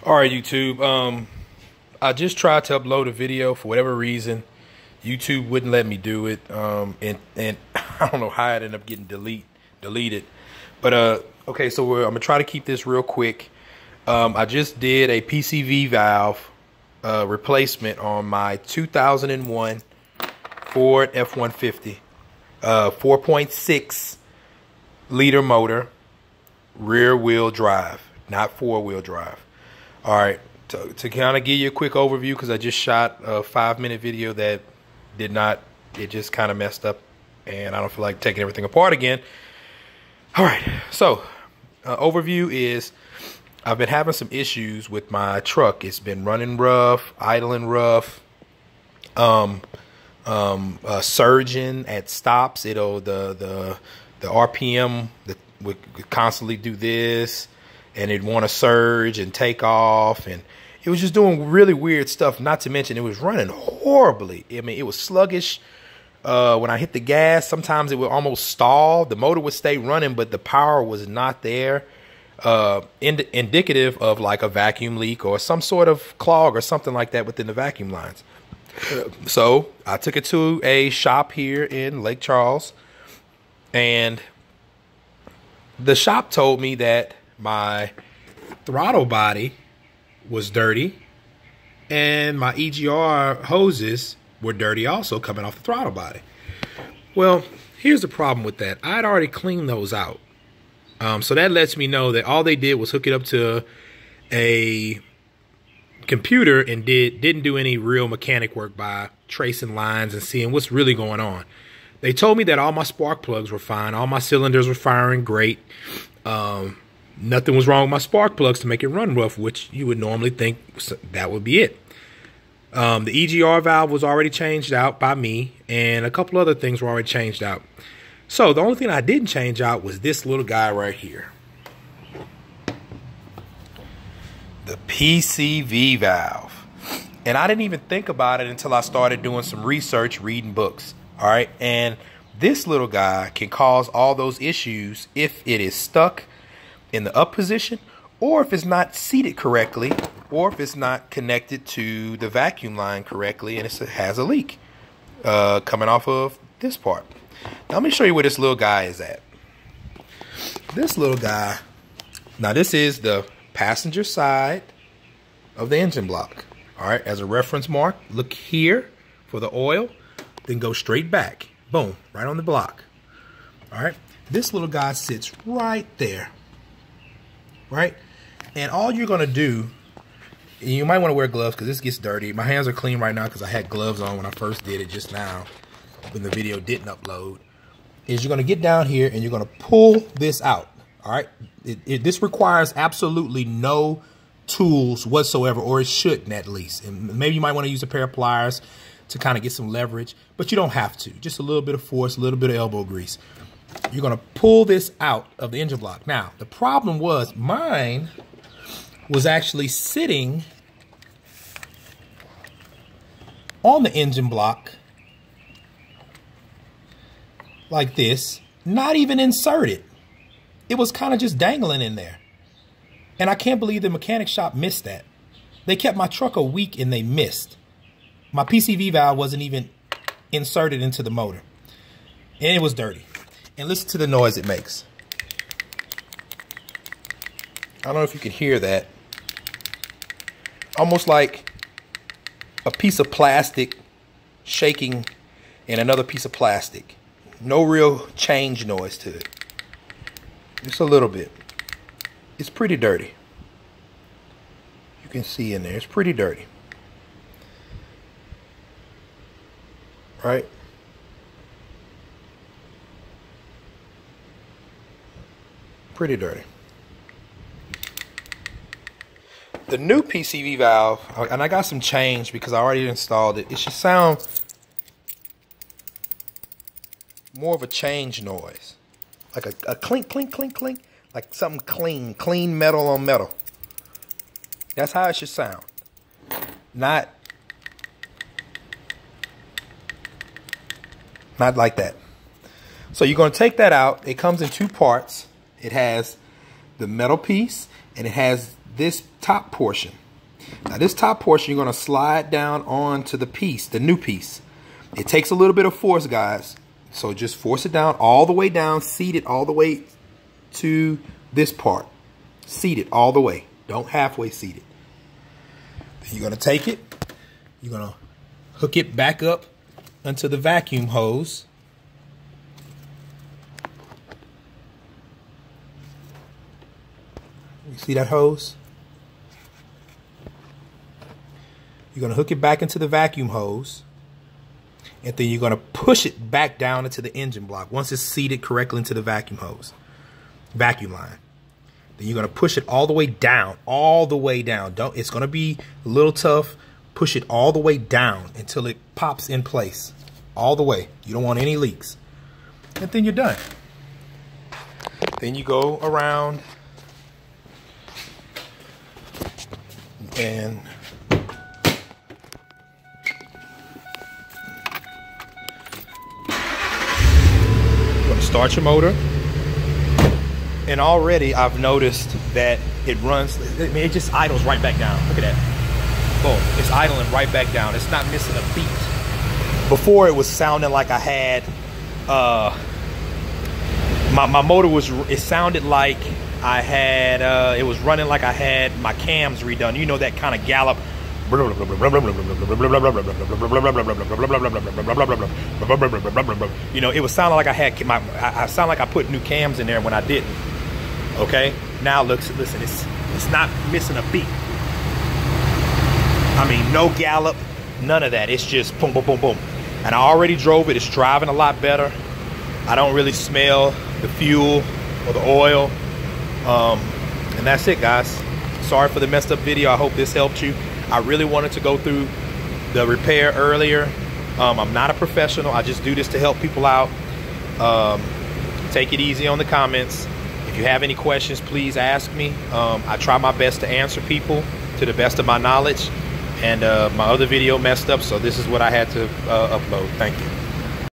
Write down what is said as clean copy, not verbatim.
All right, YouTube. I just tried to upload a video for whatever reason. YouTube wouldn't let me do it, and I don't know how it ended up getting deleted. But okay, so I'm gonna try to keep this real quick. I just did a PCV valve replacement on my 2001 Ford F-150, 4.6 liter motor, rear wheel drive, not four wheel drive. All right, to kind of give you a quick overview, because I just shot a 5-minute video that it just kind of messed up, and I don't feel like taking everything apart again. All right, so overview is I've been having some issues with my truck. It's been running rough, idling rough, surging at stops. The RPM would constantly do this, and it'd want to surge and take off, and it was just doing really weird stuff. Not to mention, it was running horribly. I mean, it was sluggish. When I hit the gas, sometimes it would almost stall. The motor would stay running, but the power was not there. Indicative of like a vacuum leak or some sort of clog or something like that within the vacuum lines. So I took it to a shop here in Lake Charles, and the shop told me that my throttle body was dirty and my EGR hoses were dirty also, coming off the throttle body. Well, here's the problem with that. I'd already cleaned those out. So that lets me know that all they did was hook it up to a computer and didn't do any real mechanic work by tracing lines and seeing what's really going on. They told me that all my spark plugs were fine. All my cylinders were firing great. Nothing was wrong with my spark plugs to make it run rough, which you would normally think that would be it. The EGR valve was already changed out by me, and a couple other things were already changed out. So the only thing I didn't change out was this little guy right here. The PCV valve. And I didn't even think about it until I started doing some research, reading books. All right. And this little guy can cause all those issues if it is stuck in the up position, or if it's not seated correctly, or if it's not connected to the vacuum line correctly and it has a leak coming off of this part. Now let me show you where this little guy is at. This little guy, now this is the passenger side of the engine block. All right, as a reference mark, look here for the oil, then go straight back. Boom, right on the block. All right, this little guy sits right there. Right, and all you're gonna do, you might want to wear gloves because this gets dirty. My hands are clean right now because I had gloves on when I first did it just now, when the video didn't upload. Is you're gonna get down here and you're gonna pull this out. All right, this requires absolutely no tools whatsoever, or it shouldn't at least. And maybe you might want to use a pair of pliers to kind of get some leverage, but you don't have to. Just a little bit of force, a little bit of elbow grease. You're going to pull this out of the engine block. Now, the problem was mine was actually sitting on the engine block like this, not even inserted. It was kind of just dangling in there. And I can't believe the mechanic shop missed that. They kept my truck a week and they missed. My PCV valve wasn't even inserted into the motor. And it was dirty. And listen to the noise it makes. I don't know if you can hear that. Almost like a piece of plastic shaking in another piece of plastic. No real change noise to it. Just a little bit. It's pretty dirty. You can see in there, it's pretty dirty. Right? Pretty dirty. The new PCV valve, and I got some change because I already installed it. It should sound more of a change noise, like a clink, clink, clink, clink, like something clean metal on metal. That's how it should sound. Not like that. So you're going to take that out. It comes in two parts. It has the metal piece and it has this top portion. Now this top portion, you're going to slide down onto the piece, the new piece. It takes a little bit of force, guys. So just force it down, all the way down, seat it all the way to this part. Seat it all the way. Don't halfway seat it. Then you're going to take it. You're going to hook it back up onto the vacuum hose. You see that hose? You're going to hook it back into the vacuum hose. And then you're going to push it back down into the engine block once it's seated correctly into the vacuum hose. Vacuum line. Then you're going to push it all the way down. All the way down. It's going to be a little tough. Push it all the way down until it pops in place. All the way. You don't want any leaks. And then you're done. Then you go around and you're going to start your motor. And already I've noticed that it runs, I mean, it just idles right back down. Look at that. Boom. It's idling right back down. It's not missing a beat. Before it was sounding like I had, my motor was, it sounded like I had, it was running like I had my cams redone. You know, that kind of gallop. You know, it was sounding like I had I sound like I put new cams in there when I didn't. Okay, now listen, it's not missing a beat. I mean, no gallop, none of that. It's just boom, boom, boom, boom. And I already drove it. It's driving a lot better. I don't really smell the fuel or the oil. And that's it, guys. Sorry for the messed up video. I hope this helped you. I really wanted to go through the repair earlier. I'm not a professional. I just do this to help people out. Take it easy on the comments. If you have any questions, please ask me. I try my best to answer people to the best of my knowledge. And my other video messed up, so this is what I had to upload. Thank you.